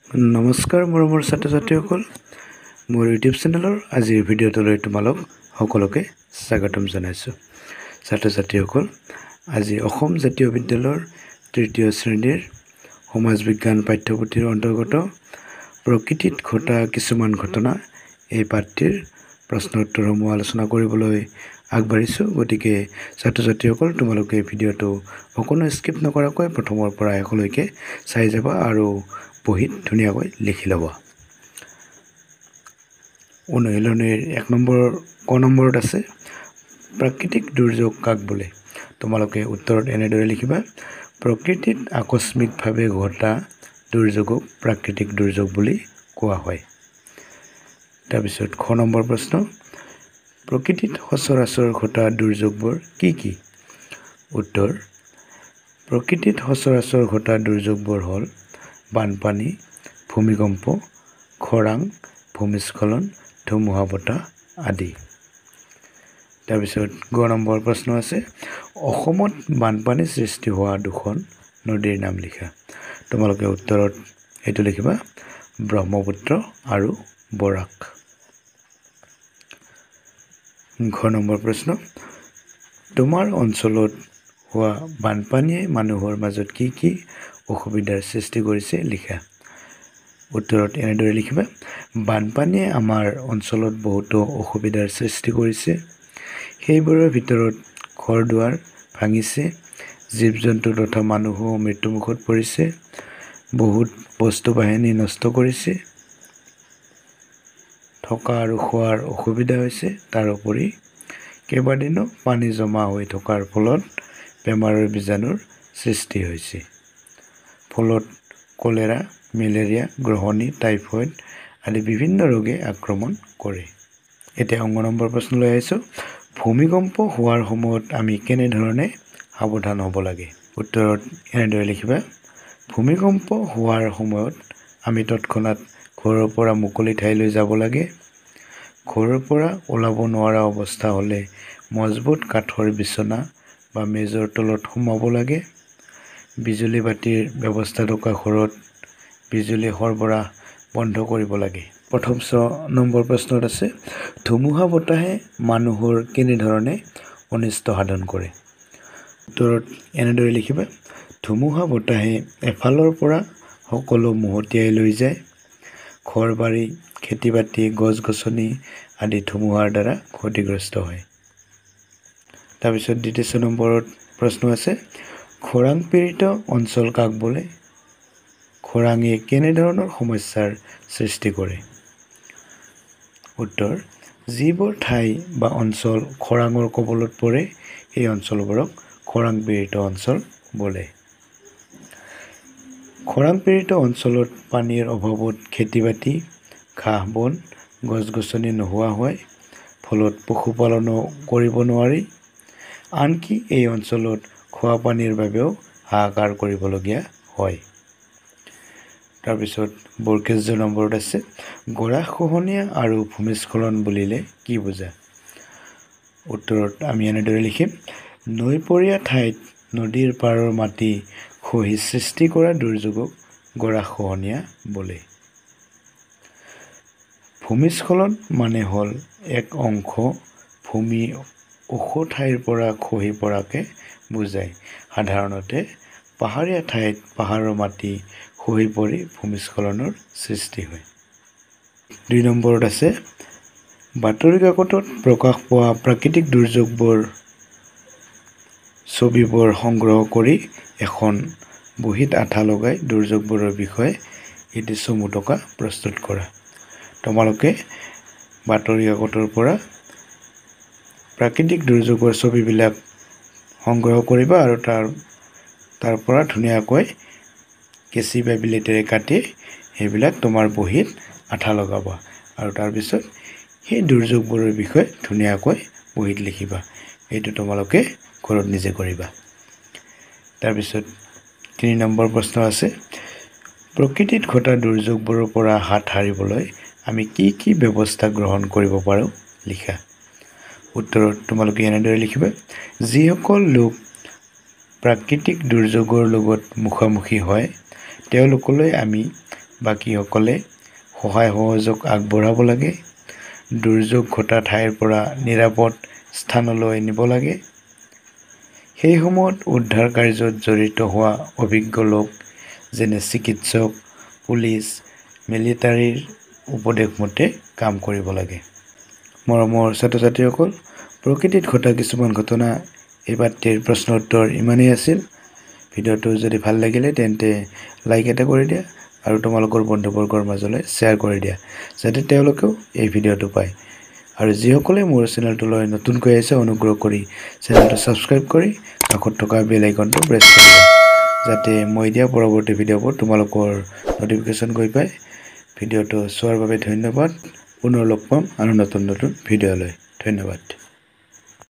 নমস্কাৰ মৰমৰ ছাত্ৰ ছাত্ৰীসকল, মোৰ ইউটিউব চেনেলৰ আজিৰ ভিডিঅ'টোলৈ তোমালোক সকলোকে স্বাগতম জনাইছোঁ। ছাত্ৰ ছাত্ৰীসকল, আজি অসম জাতীয় বিদ্যালয়ৰ তৃতীয় শ্ৰেণীৰ সমাজ বিজ্ঞান পাঠ্যপুথিৰ অন্তৰ্গত প্ৰকৃতিত ঘটা কিছুমান ঘটনা এই পাঠটিৰ প্ৰশ্ন উত্তৰসমূহ আলোচনা কৰিবলৈ আগবাঢ়িছোঁ। গতিকে ছাত্ৰ ছাত্ৰীসকল, তোমালোকে ভিডিঅ'টো অকণো স্কিপ নকৰাকৈ প্ৰথমৰ পৰা শেষলৈকে চাই যাবা আৰু বহীত ধুনীয়াকৈ লিখি ল'ব। অনুশীলনীৰ 1 নম্বৰত আছে প্ৰাকৃতিক দুৰ্যোগ কাক বোলে। তোমালোকে উত্তৰত এনেদৰে লিখিবা, প্ৰকৃতিত আকস্মিকভাৱে ঘটা দুৰ্যোগক প্ৰাকৃতিক দুৰ্যোগ বুলি কোৱা হয়। তাৰপিছত খ নম্বৰ প্ৰশ্ন, প্ৰকৃতিত সচৰাচৰ ঘটা দুৰ্যোগবোৰ কি কি? উত্তৰ, প্ৰকৃতিত সচৰাচৰ ঘটা দুৰ্যোগবোৰ হ'ল বানপানী, ভূমিকম্প, খৰাং, ভূমিস্খলন, ধুমুহা বতাহ আদি। তাৰপিছত গ নম্বৰ প্ৰশ্ন আছে, অসমত বানপানী সৃষ্টি হোৱা দুখন নদীৰ নাম লিখা। তোমালোকে উত্তৰত এইটো লিখিবা, ব্ৰহ্মপুত্ৰ আৰু বৰাক। ঘ নম্বৰ প্ৰশ্ন, তোমাৰ অঞ্চলত হোৱা বানপানীয়ে মানুহৰ মাজত কি কি অসুবিধাৰ সৃষ্টি কৰিছে লিখা। উত্তৰত এনেদৰে লিখিবা, বানপানীয়ে আমাৰ অঞ্চলত বহুতো অসুবিধাৰ সৃষ্টি কৰিছে। সেইবোৰৰ ভিতৰত ঘৰ দুৱাৰ ভাঙিছে, জীৱ জন্তু তথা মানুহো মৃত্যুমুখত পৰিছে, বহুত বস্তু বাহিনী নষ্ট কৰিছে, থকা আৰু খোৱাৰ অসুবিধা হৈছে। তাৰোপৰি কেইবাদিনো পানী জমা হৈ থকাৰ ফলত বেমাৰৰ বীজাণুৰ সৃষ্টি হৈছে। ফলত কলেৰা, মেলেৰিয়া, গ্ৰহণী, টাইফইড আদি বিভিন্ন ৰোগে আক্ৰমণ কৰে। এতিয়া অংগ নম্বৰ প্ৰশ্নলৈ আহিছোঁ, ভূমিকম্প হোৱাৰ সময়ত আমি কেনেধৰণে সাৱধান হ'ব লাগে। উত্তৰত এনেদৰে লিখিবা, ভূমিকম্প হোৱাৰ সময়ত আমি তৎক্ষণাত ঘৰৰ পৰা মুকলি ঠাইলৈ যাব লাগে। ঘৰৰ পৰা ওলাব নোৱাৰা অৱস্থা হ'লে মজবুত কাঠৰ বিচনা বা মেজৰ তলত সোমাব লাগে। বিজুলী বাতিৰ ব্যৱস্থা থকা ঘৰত বিজুলী সৰবৰাহ বন্ধ কৰিব লাগে। প্ৰথম নম্বৰ প্ৰশ্নত আছে, ধুমুহা বতাহে মানুহৰ কেনেধৰণে অনিষ্ট সাধন কৰে। উত্তৰত এনেদৰে লিখিবা, ধুমুহা বতাহে এফালৰ পৰা সকলো মহতিয়াই লৈ যায়। ঘৰ বাৰী, খেতি বাতি, গছ গছনি আদি ধুমুহাৰ দ্বাৰা ক্ষতিগ্ৰস্ত হয়। তাৰপিছত দ্বিতীয় নম্বৰত প্ৰশ্ন আছে, খৰাং পীড়িত অঞ্চল কাক বোলে। খৰাঙে কেনেধৰণৰ সমস্যাৰ সৃষ্টি কৰে। উত্তৰ, যিবোৰ ঠাই বা অঞ্চল খৰাঙৰ কবলত পৰে সেই অঞ্চলবোৰক খৰাং পীড়িত অঞ্চল বোলে। খৰাং পীড়িত অঞ্চলত পানীৰ অভাৱত খেতি বাতি, ঘাঁহ বন, গছ গছনি নোহোৱা হয়। ফলত পশুপালনো কৰিব নোৱাৰি। আনকি এই অঞ্চলত খোৱা পানীৰ বাবেও হাহাকাৰ কৰিবলগীয়া হয়। তাৰপিছত বৰকেশ্বৰ নম্বৰত আছে, গৰাখহনীয়া আৰু ভূমিস্খলন বুলিলে কি বুজা। উত্তৰত আমি এনেদৰে লিখিম, নৈপৰীয়া ঠাইত নদীৰ পাৰৰ মাটি খহি সৃষ্টি কৰা দুৰ্যোগক গৰাখহনীয়া বোলে। ভূমিস্খলন মানে হ'ল এক অংশ ভূমি ওখ ঠাইৰ পৰা খহি পৰাকে বুজায়। সাধাৰণতে পাহাৰীয়া ঠাইত পাহাৰৰ মাটি খহি পৰি ভূমিস্খলনৰ সৃষ্টি হয়। 2 নম্বৰত আছে, বাতৰি কাকতত প্ৰকাশ পোৱা প্ৰাকৃতিক দুৰ্যোগবোৰ ছবিবোৰ সংগ্ৰহ কৰি এখন বহীত আঠা লগাই দুৰ্যোগবোৰৰ বিষয়ে এটি চমু টকা প্ৰস্তুত কৰা। তোমালোকে বাতৰি কাকতৰ পৰা প্ৰাকৃতিক দুৰ্যোগৰ ছবিবিলাক সংগ্ৰহ কৰিবা আৰু তাৰ পৰা ধুনীয়াকৈ কেঁচি বা বিলেটেৰে কাটি সেইবিলাক তোমাৰ বহীত আঠা লগাবা আৰু তাৰপিছত সেই দুৰ্যোগবোৰৰ বিষয়ে ধুনীয়াকৈ বহীত লিখিবা। এইটো তোমালোকে ঘৰত নিজে কৰিবা। তাৰপিছত 3 নম্বৰ প্ৰশ্ন আছে, প্ৰকৃতিত ঘটা দুৰ্যোগবোৰৰ পৰা হাত সাৰিবলৈ আমি কি কি ব্যৱস্থা গ্ৰহণ কৰিব পাৰোঁ লিখা। উত্তৰত তোমালোকে এনেদৰে লিখিবা, যিসকল লোক প্ৰাকৃতিক দুৰ্যোগৰ লগত মুখামুখি হয় তেওঁলোকলৈ আমি বাকীসকলে সহায় সহযোগ আগবঢ়াব লাগে। দুৰ্যোগ ঘটা ঠাইৰ পৰা নিৰাপদ স্থানলৈ নিব লাগে। সেই সময়ত উদ্ধাৰ কাৰ্যত জড়িত হোৱা অভিজ্ঞ লোক যেনে চিকিৎসক, পুলিচ, মিলিটাৰীৰ উপদেশ মতে কাম কৰিব লাগে। মৰমৰ ছাত্ৰ ছাত্ৰীসকল, প্ৰকৃতিত ঘটা কিছুমান ঘটনা এই পাঠটিৰ প্ৰশ্ন উত্তৰ ইমানেই আছিল। ভিডিঅ'টো যদি ভাল লাগিলে তেন্তে লাইক এটা কৰি দিয়া আৰু তোমালোকৰ বন্ধুবৰ্গৰ মাজলৈ শ্বেয়াৰ কৰি দিয়া যাতে তেওঁলোকেও এই ভিডিঅ'টো পায়। আৰু যিসকলে মোৰ চেনেলটোলৈ নতুনকৈ আহিছে অনুগ্ৰহ কৰি চেনেলটো ছাবস্ক্ৰাইব কৰি কাষত থকা বেল আইকনটো প্ৰেছ কৰি দিয়া যাতে মই দিয়া পৰৱৰ্তী ভিডিঅ'বোৰ তোমালোকৰ নটিফিকেশ্যন গৈ পায়। ভিডিঅ'টো চোৱাৰ বাবে ধন্যবাদ। পুনৰ লগ পাম আৰু নতুন ভিডিঅ' লৈ। ধন্যবাদ।